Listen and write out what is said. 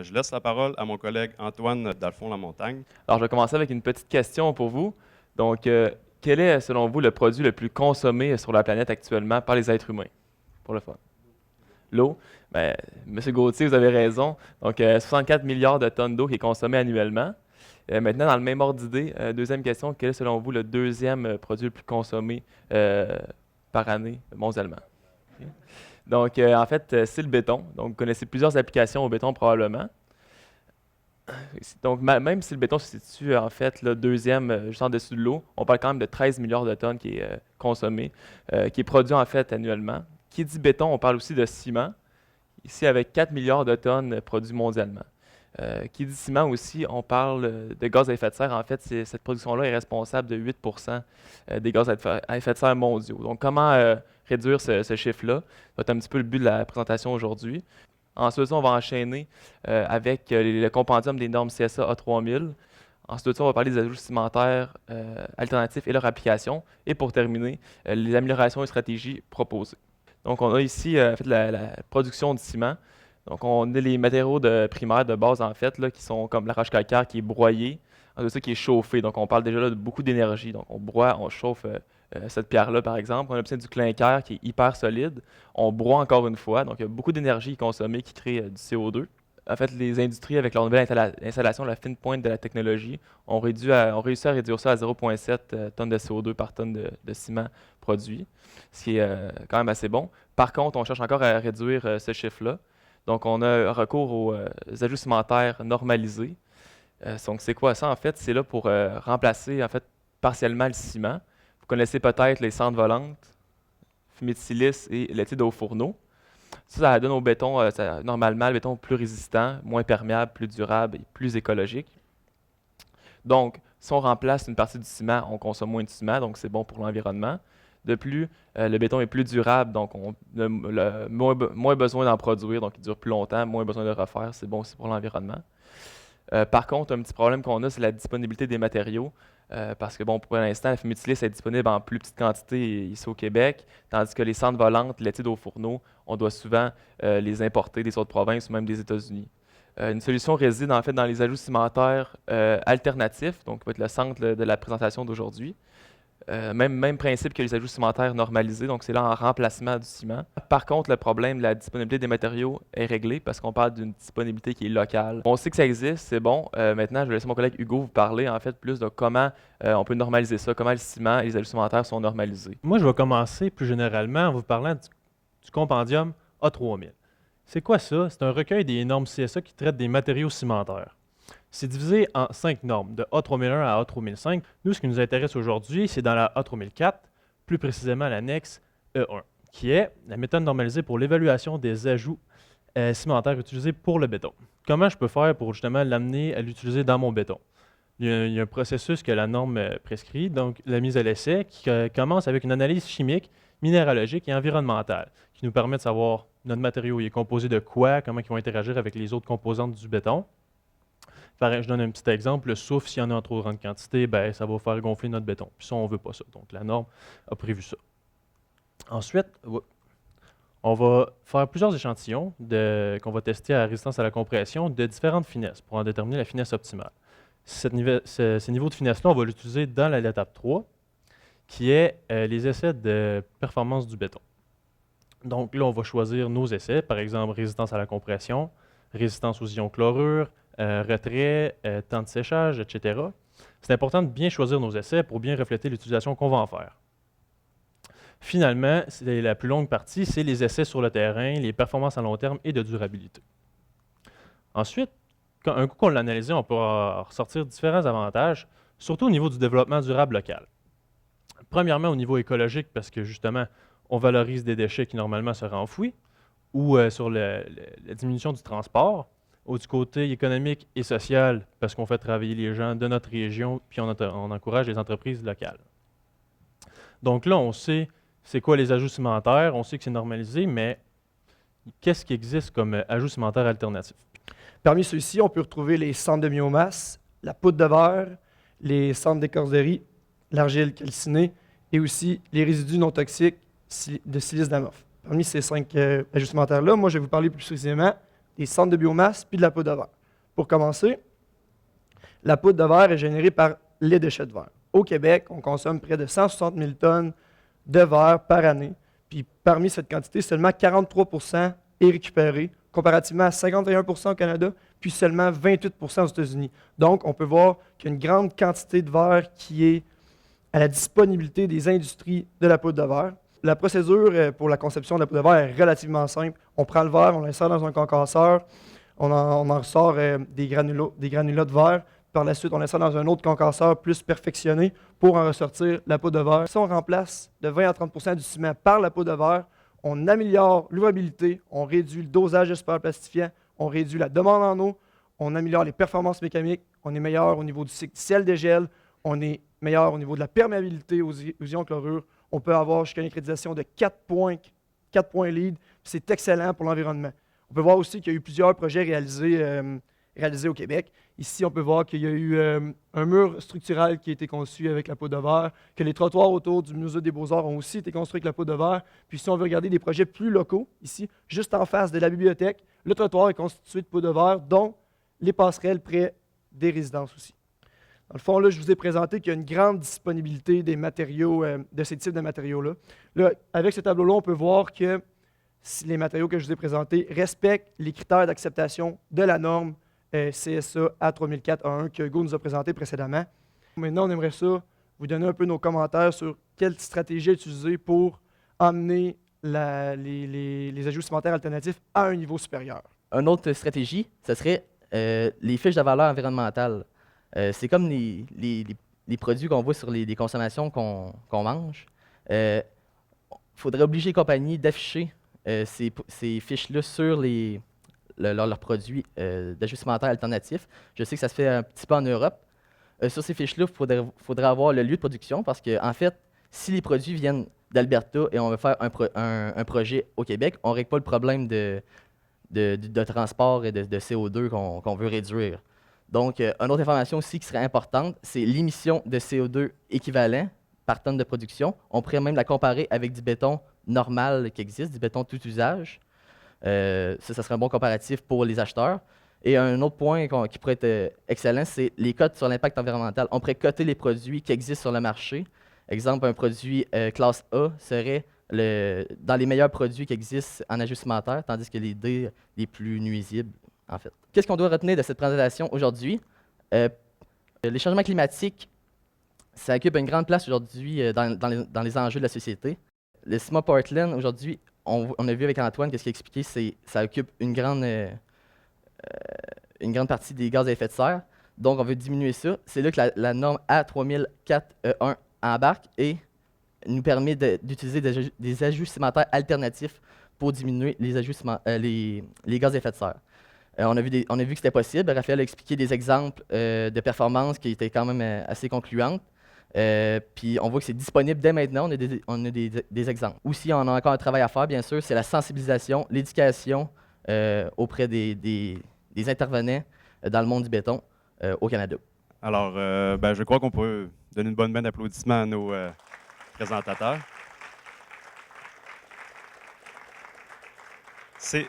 Je laisse la parole à mon collègue Antoine Dalphond-Lamontagne. Alors, je vais commencer avec une petite question pour vous. Donc, quel est, selon vous, le produit le plus consommé sur la planète actuellement par les êtres humains? Pour le fun. L'eau. Ben, Monsieur Gauthier, vous avez raison. Donc, 64 milliards de tonnes d'eau qui est consommée annuellement. Maintenant, dans le même ordre d'idée, deuxième question, quel est, selon vous, le deuxième produit le plus consommé par année mondialement? Ok. Donc, en fait, c'est le béton. Donc, vous connaissez plusieurs applications au béton probablement. Donc, même si le béton se situe en fait le deuxième, juste en dessous de l'eau, on parle quand même de 13 milliards de tonnes qui est consommé, qui est produit en fait annuellement. Qui dit béton, on parle aussi de ciment, ici avec 4 milliards de tonnes produits mondialement. Qui dit ciment aussi, on parle de gaz à effet de serre. En fait, cette production-là est responsable de 8% des gaz à effet de serre mondiaux. Donc, comment réduire ce chiffre-là? Ça va être un petit peu le but de la présentation aujourd'hui. Ensuite, on va enchaîner avec le compendium des normes CSA A3000. Ensuite, on va parler des ajouts cimentaires alternatifs et leur application. Et pour terminer, les améliorations et stratégies proposées. Donc, on a ici en fait, la production de ciment. Donc, on a les matériaux primaires de base, en fait, là, qui sont comme la roche calcaire qui est broyée, ensuite ça qui est chauffée. Donc, on parle déjà là, de beaucoup d'énergie. Donc, on broie, on chauffe cette pierre-là, par exemple. On obtient du clinker qui est hyper solide. On broie encore une fois. Donc, il y a beaucoup d'énergie consommée qui crée du CO2. En fait, les industries, avec leur nouvelle installation, la fine pointe de la technologie, ont réussi à réduire ça à 0,7 tonnes de CO2 par tonne de ciment produit, ce qui est quand même assez bon. Par contre, on cherche encore à réduire ce chiffre-là. Donc, on a recours aux ajouts cimentaires normalisés. Donc, c'est quoi ça, en fait? C'est là pour remplacer, en fait, partiellement le ciment. Vous connaissez peut-être les cendres volantes, fumée de silice et l'étude au fourneau. Ça donne au béton, normalement, le béton plus résistant, moins perméable, plus durable et plus écologique. Donc, si on remplace une partie du ciment, on consomme moins de ciment, donc c'est bon pour l'environnement. De plus, le béton est plus durable, donc on a moins besoin d'en produire, donc il dure plus longtemps, moins besoin de refaire, c'est bon aussi pour l'environnement. Par contre, un petit problème qu'on a, c'est la disponibilité des matériaux. Parce que, bon, pour l'instant, la fumée de silice est disponible en plus petite quantité ici au Québec, tandis que les cendres volantes, l'étude au fourneau, on doit souvent les importer des autres provinces ou même des États-Unis. Une solution réside en fait dans les ajouts cimentaires alternatifs, donc qui va être le centre de la présentation d'aujourd'hui. Même principe que les ajouts cimentaires normalisés, donc c'est là en remplacement du ciment. Par contre, le problème de la disponibilité des matériaux est réglé parce qu'on parle d'une disponibilité qui est locale. On sait que ça existe, c'est bon. Maintenant, je vais laisser mon collègue Hugo vous parler en fait plus de comment on peut normaliser ça, comment le ciment et les ajouts cimentaires sont normalisés. Moi, je vais commencer plus généralement en vous parlant du compendium A3000. C'est quoi ça? C'est un recueil des normes CSA qui traite des matériaux cimentaires. C'est divisé en 5 normes, de A3001 à A3005. Nous, ce qui nous intéresse aujourd'hui, c'est dans la A3004, plus précisément l'annexe E1, qui est la méthode normalisée pour l'évaluation des ajouts cimentaires utilisés pour le béton. Comment je peux faire pour justement l'amener à l'utiliser dans mon béton? Il y a un processus que la norme prescrit, donc la mise à l'essai, qui commence avec une analyse chimique, minéralogique et environnementale, qui nous permet de savoir notre matériau il est composé de quoi, comment ils vont interagir avec les autres composantes du béton. Je donne un petit exemple, le soufre, s'il y en a en trop grande quantité, ben, ça va faire gonfler notre béton. Puis ça, on ne veut pas ça. Donc la norme a prévu ça. Ensuite, on va faire plusieurs échantillons qu'on va tester à résistance à la compression de différentes finesses pour en déterminer la finesse optimale. Ces niveaux de finesse-là, on va l'utiliser dans l'étape 3, qui est les essais de performance du béton. Donc là, on va choisir nos essais, par exemple résistance à la compression, résistance aux ions chlorure, retrait, temps de séchage, etc. C'est important de bien choisir nos essais pour bien refléter l'utilisation qu'on va en faire. Finalement, la plus longue partie, c'est les essais sur le terrain, les performances à long terme et de durabilité. Ensuite, un coup qu'on l'a analysé, on peut ressortir différents avantages, surtout au niveau du développement durable local. Premièrement, au niveau écologique, parce que justement, on valorise des déchets qui normalement seraient enfouis, ou sur la diminution du transport, ou du côté économique et social, parce qu'on fait travailler les gens de notre région, puis on encourage les entreprises locales. Donc là, on sait c'est quoi les ajouts cimentaires, on sait que c'est normalisé, mais qu'est-ce qui existe comme ajout cimentaire alternatif? Parmi ceux-ci, on peut retrouver les cendres de biomasse, la poudre de verre, les cendres d'écorcerie, l'argile calcinée et aussi les résidus non toxiques de silice d'amorphe. Parmi ces 5 ajustementaires-là, moi, je vais vous parler plus précisément des cendres de biomasse puis de la poudre de verre. Pour commencer, la poudre de verre est générée par les déchets de verre. Au Québec, on consomme près de 160 000 tonnes de verre par année. Puis parmi cette quantité, seulement 43 % est récupéré, comparativement à 51 % au Canada, puis seulement 28 % aux États-Unis. Donc, on peut voir qu'il y a une grande quantité de verre qui est à la disponibilité des industries de la poudre de verre. La procédure pour la conception de la poudre de verre est relativement simple. On prend le verre, on l'insère dans un concasseur, on en ressort des granulats de verre. Par la suite, on l'insère dans un autre concasseur plus perfectionné pour en ressortir la poudre de verre. Si on remplace de 20 à 30 % du ciment par la poudre de verre, on améliore l'ouvrabilité, on réduit le dosage de superplastifiant, on réduit la demande en eau, on améliore les performances mécaniques, on est meilleur au niveau du cycle ciel-dégel, on est meilleur au niveau de la perméabilité aux ions chlorure. On peut avoir jusqu'à une accréditation de 4 points LEED. C'est excellent pour l'environnement. On peut voir aussi qu'il y a eu plusieurs projets réalisés au Québec. Ici, on peut voir qu'il y a eu un mur structural qui a été conçu avec la poudre de verre, que les trottoirs autour du Musée des Beaux-Arts ont aussi été construits avec la poudre de verre. Puis si on veut regarder des projets plus locaux, ici, juste en face de la bibliothèque, le trottoir est constitué de poudre de verre, dont les passerelles près des résidences aussi. Dans le fond, là, je vous ai présenté qu'il y a une grande disponibilité des matériaux, de ces types de matériaux-là. Là, avec ce tableau-là, on peut voir que les matériaux que je vous ai présentés respectent les critères d'acceptation de la norme CSA A3004A1 que Hugo nous a présenté précédemment. Maintenant, on aimerait ça vous donner un peu nos commentaires sur quelle stratégie utiliser pour emmener les ajouts cimentaires alternatifs à un niveau supérieur. Une autre stratégie, ce serait les fiches de valeur environnementale. C'est comme les produits qu'on voit sur les consommations qu'on mange. Il faudrait obliger les compagnies d'afficher ces fiches-là sur leurs produits d'ajustementaire alternatifs. Je sais que ça se fait un petit peu en Europe. Sur ces fiches-là, il faudrait avoir le lieu de production parce que, en fait, si les produits viennent d'Alberta et on veut faire un projet au Québec, on ne règle pas le problème de transport et de CO2 qu'on veut réduire. Donc, une autre information aussi qui serait importante, c'est l'émission de CO2 équivalent par tonne de production. On pourrait même la comparer avec du béton normal qui existe, du béton tout usage. Ça serait un bon comparatif pour les acheteurs. Et un autre point qui pourrait être excellent, c'est les cotes sur l'impact environnemental. On pourrait coter les produits qui existent sur le marché. Exemple, un produit classe A serait dans les meilleurs produits qui existent en ajustementaire, tandis que les D, les plus nuisibles, en fait. Qu'est-ce qu'on doit retenir de cette présentation aujourd'hui? Les changements climatiques, ça occupe une grande place aujourd'hui dans les enjeux de la société. Le ciment Portland, aujourd'hui, on a vu avec Antoine qu'est-ce qu'il a expliqué, ça occupe une grande partie des gaz à effet de serre. Donc, on veut diminuer ça. C'est là que la norme A3004E1 embarque et nous permet d'utiliser des ajusts cimentaires alternatifs pour diminuer les gaz à effet de serre. On a vu que c'était possible. Raphaël a expliqué des exemples de performances qui étaient quand même assez concluantes. Puis on voit que c'est disponible dès maintenant. On a des exemples. Aussi, on a encore un travail à faire, bien sûr, c'est la sensibilisation, l'éducation auprès des intervenants dans le monde du béton au Canada. Alors, je crois qu'on peut donner une bonne main d'applaudissements à nos présentateurs. C'est